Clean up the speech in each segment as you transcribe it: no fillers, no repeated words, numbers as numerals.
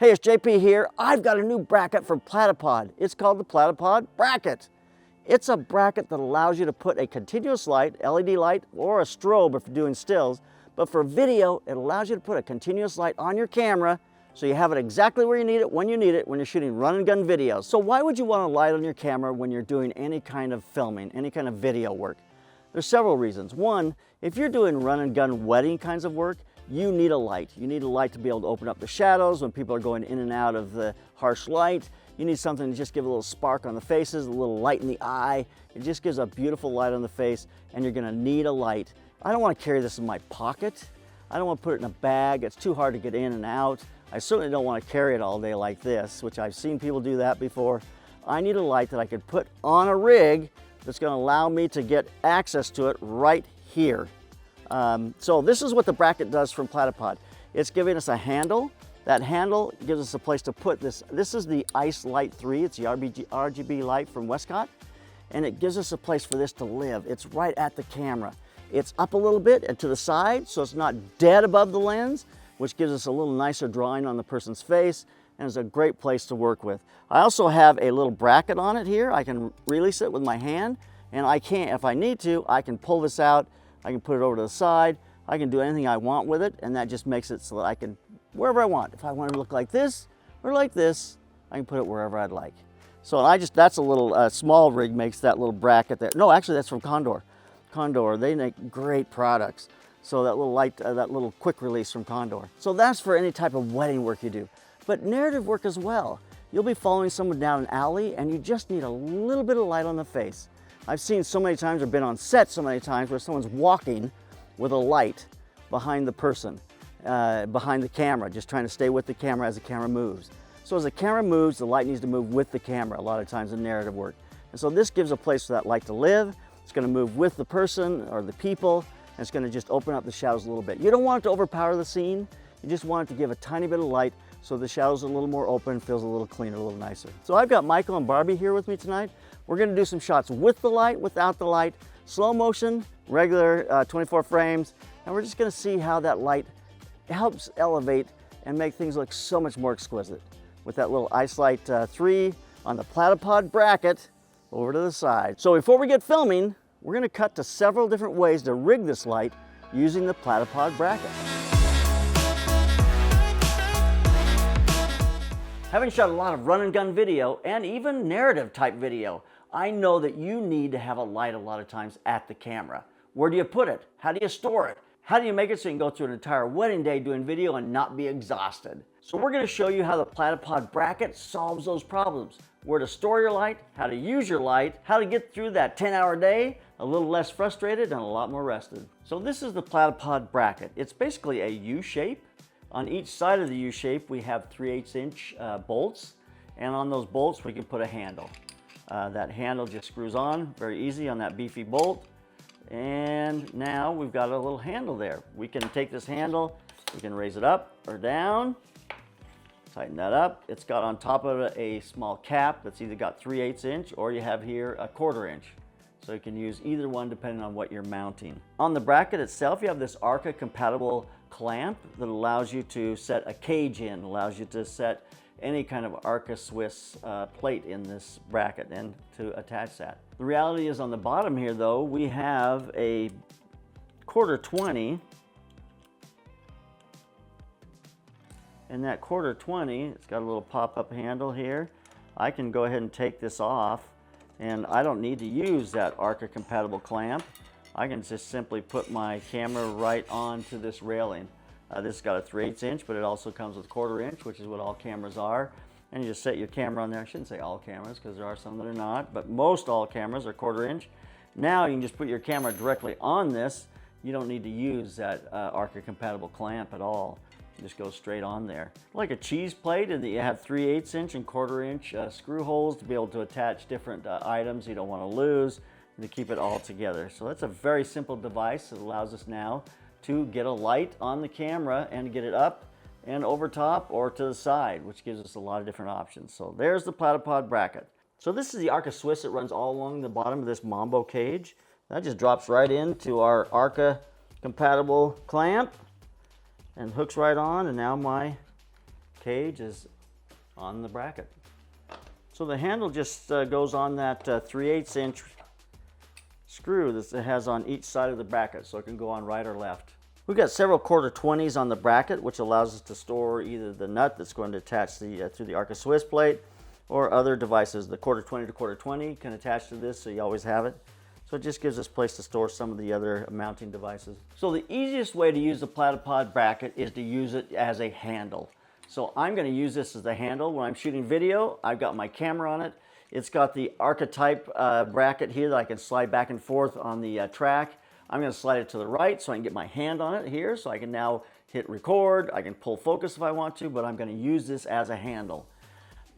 Hey, it's JP here. I've got a new bracket from Platypod. It's called the Platypod Bracket. It's a bracket that allows you to put a continuous light, LED light, or a strobe if you're doing stills. But for video, it allows you to put a continuous light on your camera so you have it exactly where you need it, when you're shooting run and gun videos. So why would you want a light on your camera when you're doing any kind of filming, any kind of video work? There's several reasons. One, if you're doing run and gun wedding kinds of work, you need a light. You need a light to be able to open up the shadows when people are going in and out of the harsh light. You need something to just give a little spark on the faces, a little light in the eye. It just gives a beautiful light on the face, and you're gonna need a light. I don't wanna carry this in my pocket. I don't wanna put it in a bag. It's too hard to get in and out. I certainly don't wanna carry it all day like this, which I've seen people do that before. I need a light that I could put on a rig that's gonna allow me to get access to it right here. So this is what the bracket does from Platypod. It's giving us a handle. That handle gives us a place to put this. This is the Ice Light 3. It's the RGB light from Westcott. And it gives us a place for this to live. It's right at the camera. It's up a little bit and to the side, so it's not dead above the lens, which gives us a little nicer drawing on the person's face, and is a great place to work with. I also have a little bracket on it here. I can release it with my hand, and I can, if I need to, I can pull this out. I can put it over to the side. I can do anything I want with it, and that just makes it so that I can, wherever I want. If I want to look like this or like this, I can put it wherever I'd like. So that's a little small rig makes that little bracket there. No, actually that's from Kondor. Kondor, they make great products. So that little light, that little quick release from Kondor. So that's for any type of wedding work you do, but narrative work as well. You'll be following someone down an alley and you just need a little bit of light on the face. I've seen so many times, or been on set so many times, where someone's walking with a light behind the person, behind the camera, just trying to stay with the camera as the camera moves. So as the camera moves, the light needs to move with the camera a lot of times in narrative work. And so this gives a place for that light to live. It's gonna move with the person or the people, and it's gonna just open up the shadows a little bit. You don't want it to overpower the scene. You just want it to give a tiny bit of light so the shadows are a little more open, feels a little cleaner, a little nicer. So I've got Michael and Barbie here with me tonight. We're gonna do some shots with the light, without the light, slow motion, regular 24 frames, and we're just gonna see how that light helps elevate and make things look so much more exquisite. With that little Ice Light 3 on the Platypod Bracket over to the side. So before we get filming, we're gonna cut to several different ways to rig this light using the Platypod Bracket. Having shot a lot of run and gun video and even narrative type video, I know that you need to have a light a lot of times at the camera. Where do you put it? How do you store it? How do you make it so you can go through an entire wedding day doing video and not be exhausted? So we're going to show you how the Platypod Bracket solves those problems. Where to store your light, how to use your light, how to get through that 10-hour day a little less frustrated and a lot more rested. So this is the Platypod Bracket. It's basically a U shape. On each side of the U shape we have 3/8" bolts, and on those bolts we can put a handle. That handle just screws on very easy on that beefy bolt, and now we've got a little handle there. We can take this handle, we can raise it up or down, tighten that up. It's got on top of it a small cap that's either got 3/8" or you have here a 1/4 inch. So you can use either one depending on what you're mounting. On the bracket itself, you have this ARCA compatible clamp that allows you to set a cage in, allows you to set any kind of ARCA Swiss plate in this bracket and to attach that. The reality is on the bottom here though, we have a 1/4-20, and that 1/4-20, it's got a little pop-up handle here. I can go ahead and take this off, and I don't need to use that ARCA compatible clamp. I can just simply put my camera right onto this railing. This has got a 3/8", but it also comes with 1/4 inch, which is what all cameras are. And you just set your camera on there. I shouldn't say all cameras because there are some that are not, but most all cameras are 1/4 inch. Now you can just put your camera directly on this. You don't need to use that ARCA compatible clamp at all. It just goes straight on there. Like a cheese plate, and you have 3/8" and 1/4 inch screw holes to be able to attach different items you don't want to lose, to keep it all together. So that's a very simple device that allows us now to get a light on the camera and get it up and over top or to the side, which gives us a lot of different options. So there's the Platypod Bracket. So this is the ARCA Swiss that runs all along the bottom of this Mambo cage. That just drops right into our ARCA compatible clamp and hooks right on, and now my cage is on the bracket. So the handle just goes on that 3/8 inch screw that it has on each side of the bracket, so it can go on right or left. We've got several 1/4-20s on the bracket, which allows us to store either the nut that's going to attach to the Arca Swiss plate or other devices. The 1/4-20 to 1/4-20 can attach to this, so you always have it. So it just gives us place to store some of the other mounting devices. So the easiest way to use the Platypod bracket is to use it as a handle. So I'm going to use this as a handle when I'm shooting video. I've got my camera on it. It's got the archetype bracket here that I can slide back and forth on the track. I'm going to slide it to the right so I can get my hand on it here, so I can now hit record. I can pull focus if I want to, but I'm going to use this as a handle.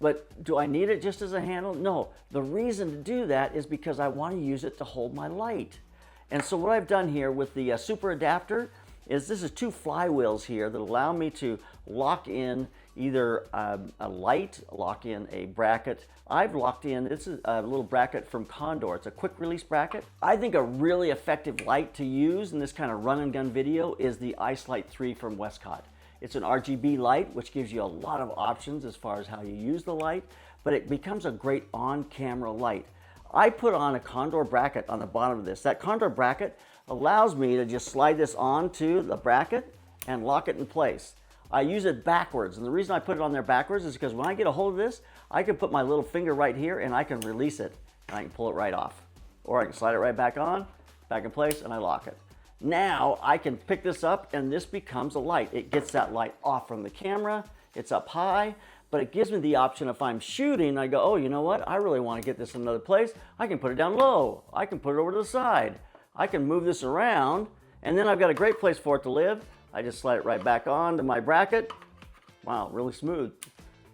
But do I need it just as a handle? No. The reason to do that is because I want to use it to hold my light. And so what I've done here with the super adapter is this is 2 flywheels here that allow me to lock in either a light, lock in a bracket. I've locked in, this is a little bracket from Kondor. It's a quick release bracket. I think a really effective light to use in this kind of run and gun video is the Ice Light 3 from Westcott. It's an RGB light, which gives you a lot of options as far as how you use the light, but it becomes a great on-camera light. I put on a Kondor bracket on the bottom of this. That Kondor bracket allows me to just slide this onto the bracket and lock it in place. I use it backwards, and the reason I put it on there backwards is because when I get a hold of this, I can put my little finger right here and I can release it and I can pull it right off. Or I can slide it right back on, back in place, and I lock it. Now I can pick this up and this becomes a light. It gets that light off from the camera, it's up high, but it gives me the option if I'm shooting, I go, oh, you know what? I really want to get this in another place. I can put it down low. I can put it over to the side. I can move this around, and then I've got a great place for it to live. I just slide it right back onto my bracket. Wow, really smooth.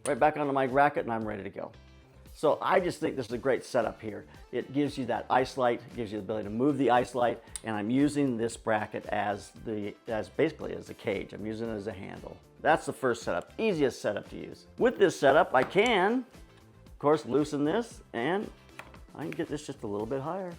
Right back onto my bracket, and I'm ready to go. So I just think this is a great setup here. It gives you that ice light, gives you the ability to move the ice light, and I'm using this bracket as basically as a cage. I'm using it as a handle. That's the first setup, easiest setup to use. With this setup, I can, of course, loosen this, and I can get this just a little bit higher.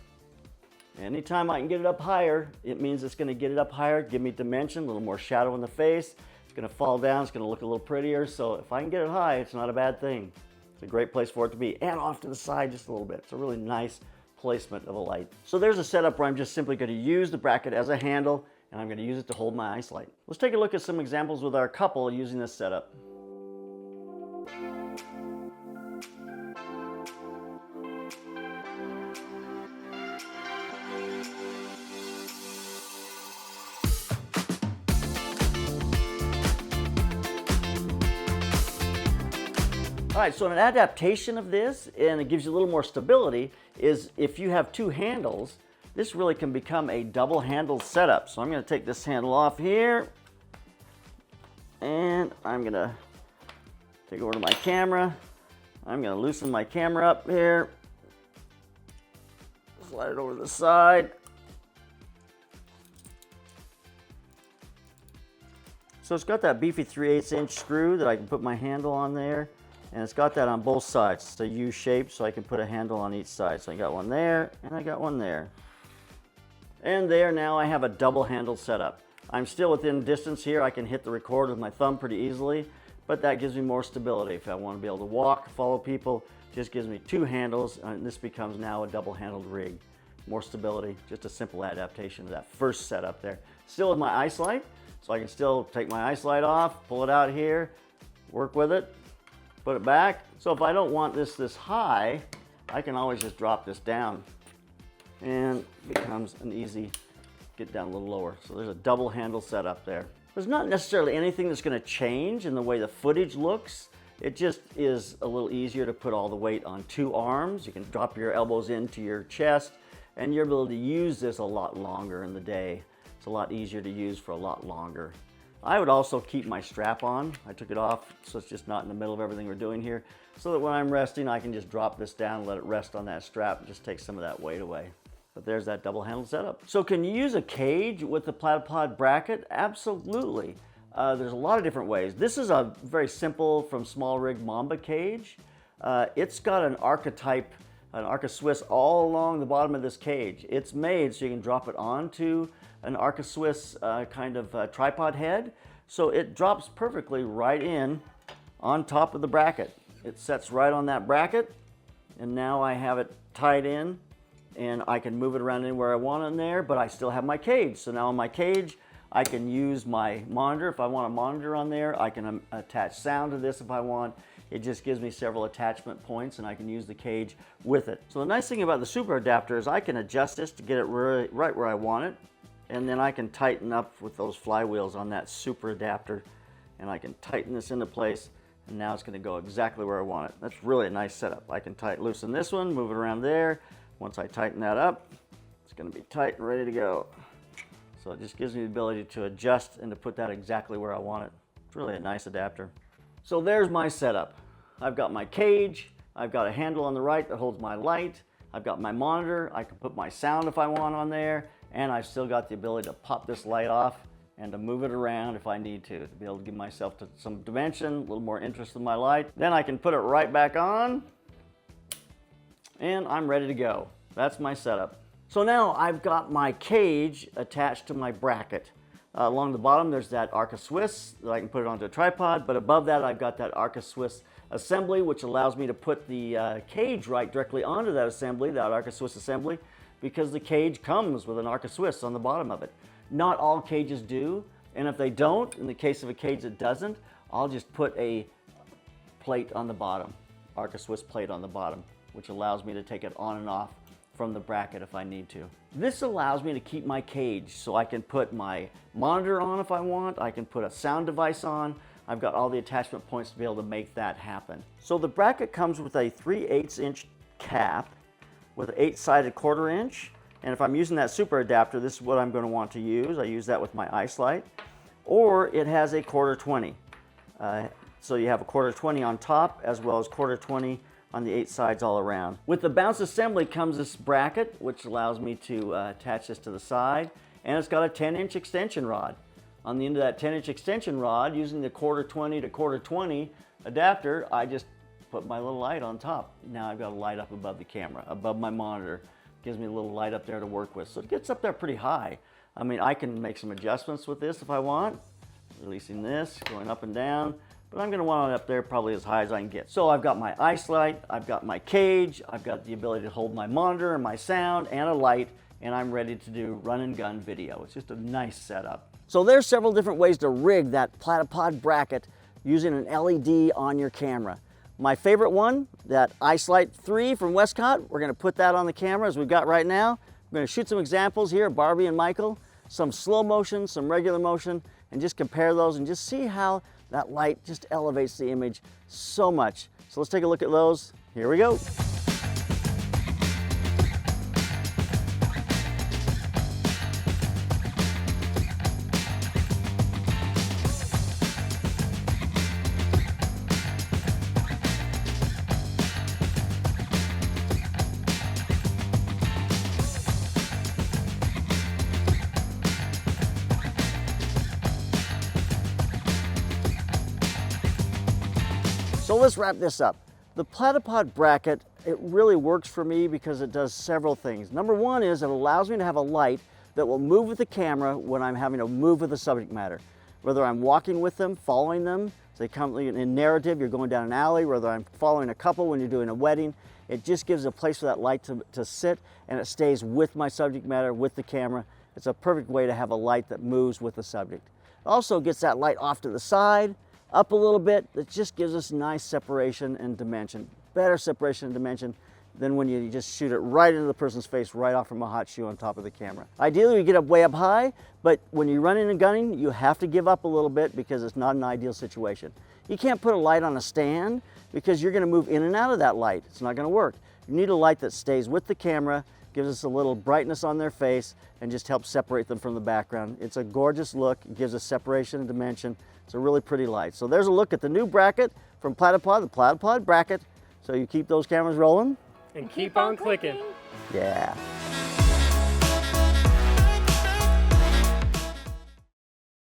Anytime I can get it up higher, it means it's going to get it up higher, give me dimension, a little more shadow in the face. It's going to fall down, it's going to look a little prettier. So if I can get it high, it's not a bad thing. It's a great place for it to be. And off to the side just a little bit. It's a really nice placement of a light. So there's a setup where I'm just simply going to use the bracket as a handle, and I'm going to use it to hold my ice light. Let's take a look at some examples with our couple using this setup. All right, so an adaptation of this, and it gives you a little more stability, is if you have 2 handles, this really can become a double handle setup. So I'm going to take this handle off here, and I'm going to take over to my camera. I'm going to loosen my camera up here, slide it over to the side. So it's got that beefy 3/8 inch screw that I can put my handle on there. And it's got that on both sides. It's a U shape, so I can put a handle on each side. So I got one there, and I got one there. And there, now I have a double handle setup. I'm still within distance here. I can hit the record with my thumb pretty easily, but that gives me more stability. If I want to be able to walk, follow people, just gives me 2 handles, and this becomes now a double handled rig. More stability, just a simple adaptation of that first setup there. Still with my ice light, so I can still take my ice light off, pull it out here, work with it, put it back. So if I don't want this high, I can always just drop this down, and it becomes an easy get down a little lower. So there's a double handle setup there. There's not necessarily anything that's going to change in the way the footage looks. It just is a little easier to put all the weight on 2 arms. You can drop your elbows into your chest, and you're able to use this a lot longer in the day. It's a lot easier to use for a lot longer. I would also keep my strap on. I took it off so it's just not in the middle of everything we're doing here, so that when I'm resting, I can just drop this down and let it rest on that strap and just take some of that weight away. But there's that double handle setup. So can you use a cage with the Platypod bracket? Absolutely. There's a lot of different ways. This is a very simple from small rig Mamba cage. It's got an archetype, an Arca Swiss all along the bottom of this cage. It's made so you can drop it onto an Arca Swiss kind of tripod head. So it drops perfectly right in on top of the bracket. It sets right on that bracket, and now I have it tied in, and I can move it around anywhere I want in there, but I still have my cage. So now on my cage, I can use my monitor. If I want a monitor on there, I can attach sound to this if I want. It just gives me several attachment points, and I can use the cage with it. So the nice thing about the super adapter is I can adjust this to get it right where I want it, and then I can tighten up with those flywheels on that super adapter, and I can tighten this into place, and now it's going to go exactly where I want it. That's really a nice setup. I can loosen this one, move it around there. Once I tighten that up, it's going to be tight and ready to go. So it just gives me the ability to adjust and to put that exactly where I want it. It's really a nice adapter. So there's my setup. I've got my cage, I've got a handle on the right that holds my light, I've got my monitor, I can put my sound if I want on there, and I've still got the ability to pop this light off and to move it around if I need to be able to give myself some dimension, a little more interest in my light. Then I can put it right back on, and I'm ready to go. That's my setup. So now I've got my cage attached to my bracket. Along the bottom there's that Arca Swiss that I can put it onto a tripod, but above that I've got that Arca Swiss assembly, which allows me to put the cage right directly onto that assembly, that Arca Swiss assembly, because the cage comes with an Arca Swiss on the bottom of it. Not all cages do, and if they don't, in the case of a cage that doesn't, I'll just put a plate on the bottom, Arca Swiss plate on the bottom, which allows me to take it on and off from the bracket if I need to. This allows me to keep my cage, so I can put my monitor on if I want, I can put a sound device on. I've got all the attachment points to be able to make that happen. So the bracket comes with a 3/8 inch cap with an 8-sided 1/4 inch. And if I'm using that super adapter, this is what I'm going to want to use. I use that with my ice light. Or it has a 1/4 20. So you have a 1/4 20 on top as well as 1/4 20 on the 8 sides all around. With the bounce assembly comes this bracket, which allows me to attach this to the side, and it's got a 10-inch extension rod. On the end of that 10-inch extension rod, using the 1/4 20 to 1/4 20 adapter, I just put my little light on top. Now I've got a light up above the camera, above my monitor. Gives me a little light up there to work with. So it gets up there pretty high. I mean, I can make some adjustments with this if I want. Releasing this, going up and down. But I'm gonna want it up there probably as high as I can get. So I've got my ice light, I've got my cage, I've got the ability to hold my monitor and my sound and a light, and I'm ready to do run and gun video. It's just a nice setup. So there's several different ways to rig that Platypod bracket using an LED on your camera. My favorite one, that Ice Light 3 from Westcott, we're gonna put that on the camera as we've got right now. We're gonna shoot some examples here, Barbie and Michael, some slow motion, some regular motion, and just compare those and just see how that light just elevates the image so much. So let's take a look at those. Here we go. So let's wrap this up. The Platypod bracket, it really works for me because it does several things. Number one is it allows me to have a light that will move with the camera when I'm having to move with the subject matter. Whether I'm walking with them, following them, so they come in narrative, you're going down an alley, whether I'm following a couple when you're doing a wedding, it just gives a place for that light to sit, and it stays with my subject matter, with the camera. It's a perfect way to have a light that moves with the subject. It also gets that light off to the side, up a little bit. It just gives us nice separation and dimension, better separation and dimension than when you just shoot it right into the person's face right off from a hot shoe on top of the camera. Ideally, you get up way up high, but when you're running and gunning, you have to give up a little bit because it's not an ideal situation. You can't put a light on a stand because you're gonna move in and out of that light. It's not gonna work. You need a light that stays with the camera, gives us a little brightness on their face, and just helps separate them from the background. It's a gorgeous look. It gives us separation and dimension. It's a really pretty light. So there's a look at the new bracket from Platypod, the Platypod bracket. So you keep those cameras rolling. And keep on clicking. Yeah.